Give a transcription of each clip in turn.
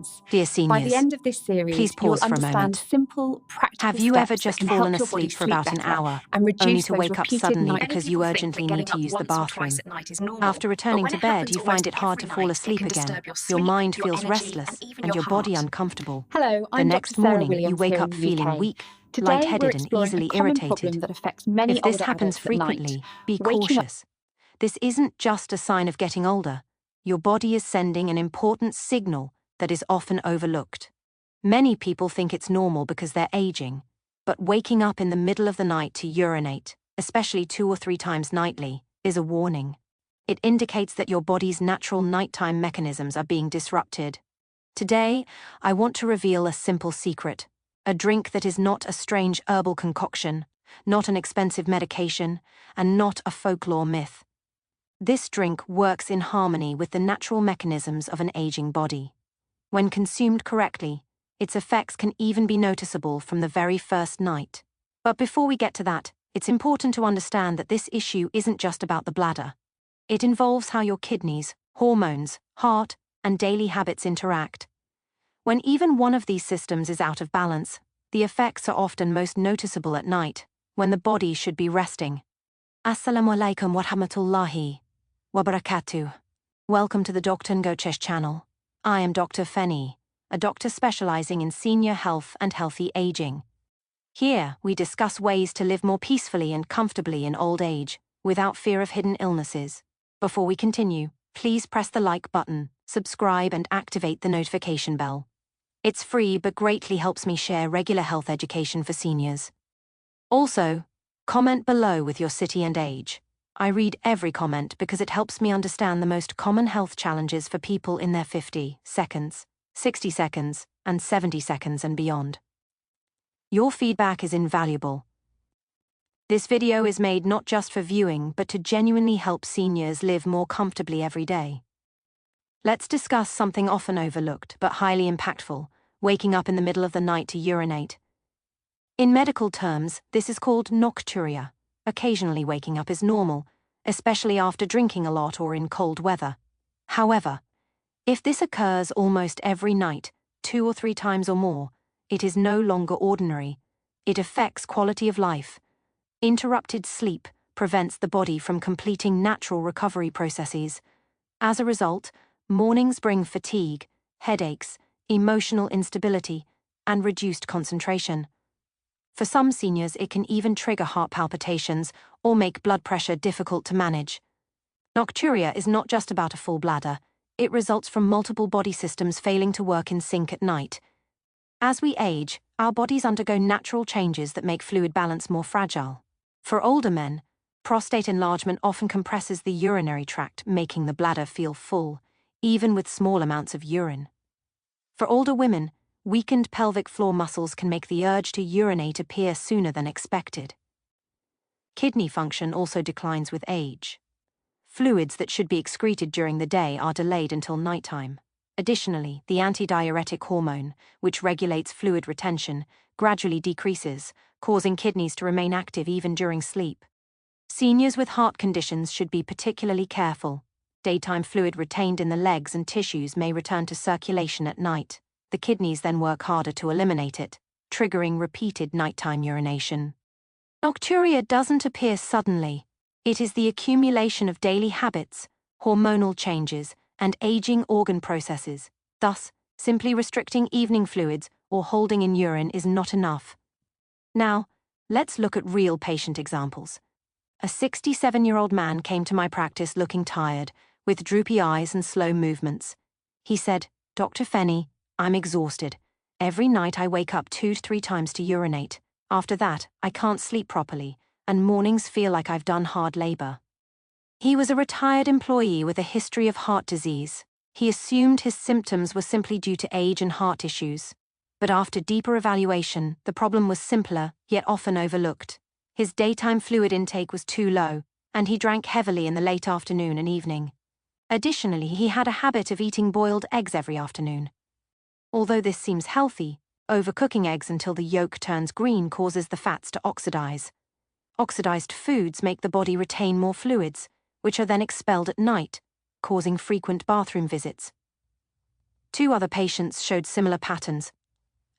questions. Dear By the seniors, end of this series, please you'll pause for a understand moment. simple, practical Have you steps ever that just can fallen help your body asleep for sleep about an better hour, and reduce only to those wake up repeated suddenly night. because you urgently need to use the bathroom? After returning to bed, you find it hard to fall asleep again. Your mind feels restless and your body uncomfortable. Hello, The I'm Dr. next Sarah morning, you Williams wake here in up the feeling UK. weak, Today, we're lightheaded and exploring easily a common irritated. problem that affects many If this older happens adults at night. frequently, be Waking up. cautious. This isn't just a sign of getting older. Your body is sending an important signal that is often overlooked. Many people think it's normal because they're aging, but waking up in the middle of the night to urinate, especially 2 or 3 times nightly, is a warning. It indicates that your body's natural nighttime mechanisms are being disrupted. Today, I want to reveal a simple secret, a drink that is not a strange herbal concoction, not an expensive medication, and not a folklore myth. This drink works in harmony with the natural mechanisms of an aging body. When consumed correctly, its effects can even be noticeable from the very first night. But before we get to that, it's important to understand that this issue isn't just about the bladder. It involves how your kidneys, hormones, heart, and daily habits interact. When even one of these systems is out of balance, the effects are often most noticeable at night, when the body should be resting. Assalamu alaikum wa rahmatullahi wa barakatuh. Welcome to the Dr. Ngochesh channel. I am Dr. Feni, a doctor specializing in senior health and healthy aging. Here, we discuss ways to live more peacefully and comfortably in old age, without fear of hidden illnesses. Before we continue, please press the like button, subscribe and activate the notification bell. It's free but greatly helps me share regular health education for seniors. Also, comment below with your city and age. I read every comment because it helps me understand the most common health challenges for people in their 50 seconds, 60 seconds, and 70 seconds and beyond. Your feedback is invaluable. This video is made not just for viewing but to genuinely help seniors live more comfortably every day. Let's discuss something often overlooked but highly impactful, waking up in the middle of the night to urinate. In medical terms, this is called nocturia. Occasionally waking up is normal, especially after drinking a lot or in cold weather. However, if this occurs almost every night, 2 or 3 times or more, it is no longer ordinary. It affects quality of life. Interrupted sleep prevents the body from completing natural recovery processes. As a result, mornings bring fatigue, headaches, emotional instability, and reduced concentration. For some seniors, it can even trigger heart palpitations or make blood pressure difficult to manage. Nocturia is not just about a full bladder. It results from multiple body systems failing to work in sync at night. As we age, our bodies undergo natural changes that make fluid balance more fragile. For older men, prostate enlargement often compresses the urinary tract, making the bladder feel full, even with small amounts of urine. For older women, weakened pelvic floor muscles can make the urge to urinate appear sooner than expected. Kidney function also declines with age. Fluids that should be excreted during the day are delayed until nighttime. Additionally, the antidiuretic hormone, which regulates fluid retention, gradually decreases, causing kidneys to remain active even during sleep. Seniors with heart conditions should be particularly careful. Daytime fluid retained in the legs and tissues may return to circulation at night. The kidneys then work harder to eliminate it, triggering repeated nighttime urination. Nocturia doesn't appear suddenly. It is the accumulation of daily habits, hormonal changes, and aging organ processes. Thus, simply restricting evening fluids or holding in urine is not enough. Now, let's look at real patient examples. A 67-year-old man came to my practice looking tired, with droopy eyes and slow movements. He said, "Dr. Feni, I'm exhausted. Every night I wake up 2 to 3 times to urinate. After that, I can't sleep properly, and mornings feel like I've done hard labor." He was a retired employee with a history of heart disease. He assumed his symptoms were simply due to age and heart issues. But after deeper evaluation, the problem was simpler, yet often overlooked. His daytime fluid intake was too low, and he drank heavily in the late afternoon and evening. Additionally, he had a habit of eating boiled eggs every afternoon. Although this seems healthy, overcooking eggs until the yolk turns green causes the fats to oxidize. Oxidized foods make the body retain more fluids, which are then expelled at night, causing frequent bathroom visits. Two other patients showed similar patterns.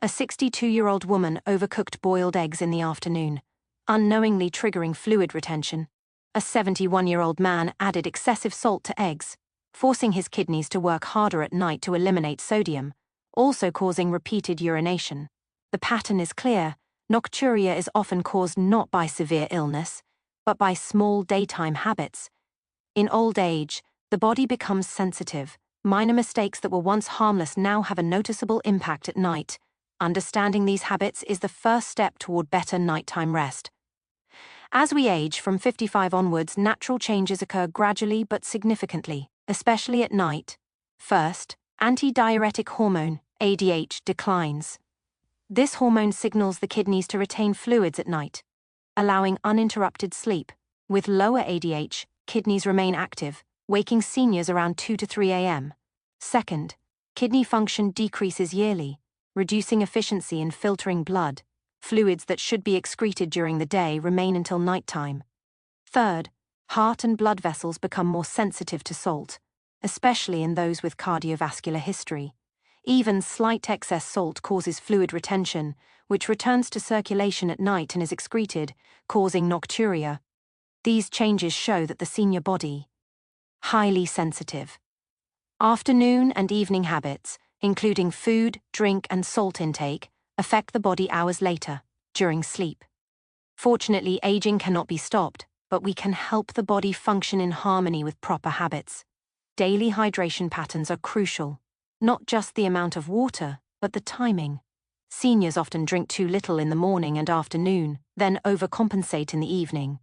A 62-year-old woman overcooked boiled eggs in the afternoon, unknowingly triggering fluid retention. A 71-year-old man added excessive salt to eggs, forcing his kidneys to work harder at night to eliminate sodium, also causing repeated urination. The pattern is clear. Nocturia is often caused not by severe illness, but by small daytime habits. In old age, the body becomes sensitive. Minor mistakes that were once harmless now have a noticeable impact at night. Understanding these habits is the first step toward better nighttime rest. As we age from 55 onwards, natural changes occur gradually but significantly, especially at night. First, antidiuretic hormone, ADH, declines. This hormone signals the kidneys to retain fluids at night, allowing uninterrupted sleep. With lower ADH, kidneys remain active, waking seniors around 2 to 3 a.m. Second, kidney function decreases yearly, reducing efficiency in filtering blood. Fluids that should be excreted during the day remain until nighttime. Third, heart and blood vessels become more sensitive to salt, especially in those with cardiovascular history. Even slight excess salt causes fluid retention, which returns to circulation at night and is excreted, causing nocturia. These changes show that the senior body, highly sensitive. Afternoon and evening habits, including food, drink, and salt intake, affect the body hours later, during sleep. Fortunately, aging cannot be stopped, but we can help the body function in harmony with proper habits. Daily hydration patterns are crucial. Not just the amount of water, but the timing. Seniors often drink too little in the morning and afternoon, then overcompensate in the evening.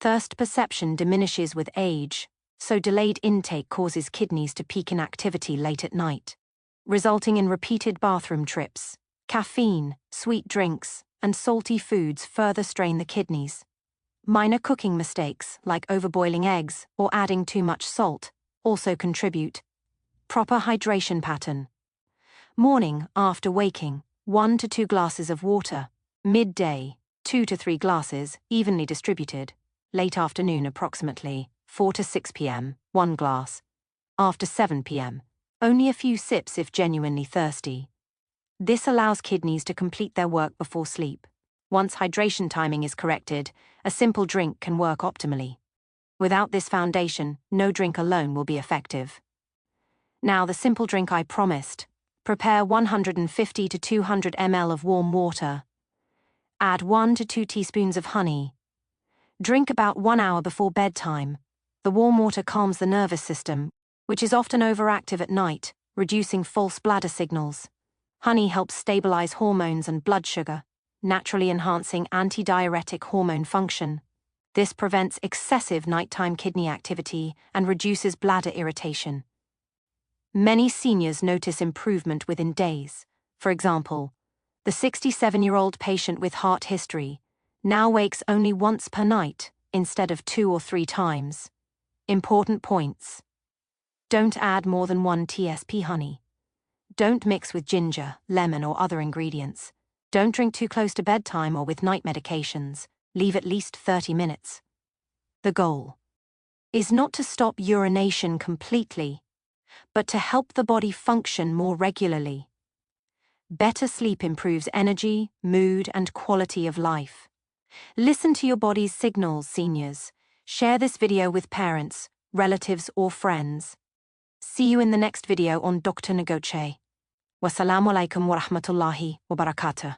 Thirst perception diminishes with age, so delayed intake causes kidneys to peak in activity late at night, resulting in repeated bathroom trips. Caffeine, sweet drinks, and salty foods further strain the kidneys. Minor cooking mistakes, like overboiling eggs or adding too much salt, also contribute. Proper hydration pattern. Morning, after waking, 1 to 2 glasses of water. Midday, 2 to 3 glasses, evenly distributed. Late afternoon, approximately 4 to 6 p.m., 1 glass. After 7 p.m., only a few sips if genuinely thirsty. This allows kidneys to complete their work before sleep. Once hydration timing is corrected, a simple drink can work optimally. Without this foundation, no drink alone will be effective. Now the simple drink I promised. Prepare 150 to 200 ml of warm water. Add 1 to 2 teaspoons of honey. Drink about 1 hour before bedtime. The warm water calms the nervous system, which is often overactive at night, reducing false bladder signals. Honey helps stabilize hormones and blood sugar, naturally enhancing antidiuretic hormone function. This prevents excessive nighttime kidney activity and reduces bladder irritation. Many seniors notice improvement within days. For example, the 67-year-old patient with heart history now wakes only once per night instead of 2 or 3 times. Important points. Don't add more than 1 TSP honey. Don't mix with ginger, lemon, or other ingredients. Don't drink too close to bedtime or with night medications. Leave at least 30 minutes. The goal is not to stop urination completely, but to help the body function more regularly. Better sleep improves energy, mood, and quality of life. Listen to your body's signals, seniors. Share this video with parents, relatives, or friends. See you in the next video on Dr. Negoche. Wassalamu alaikum wa rahmatullahi wa barakatuh.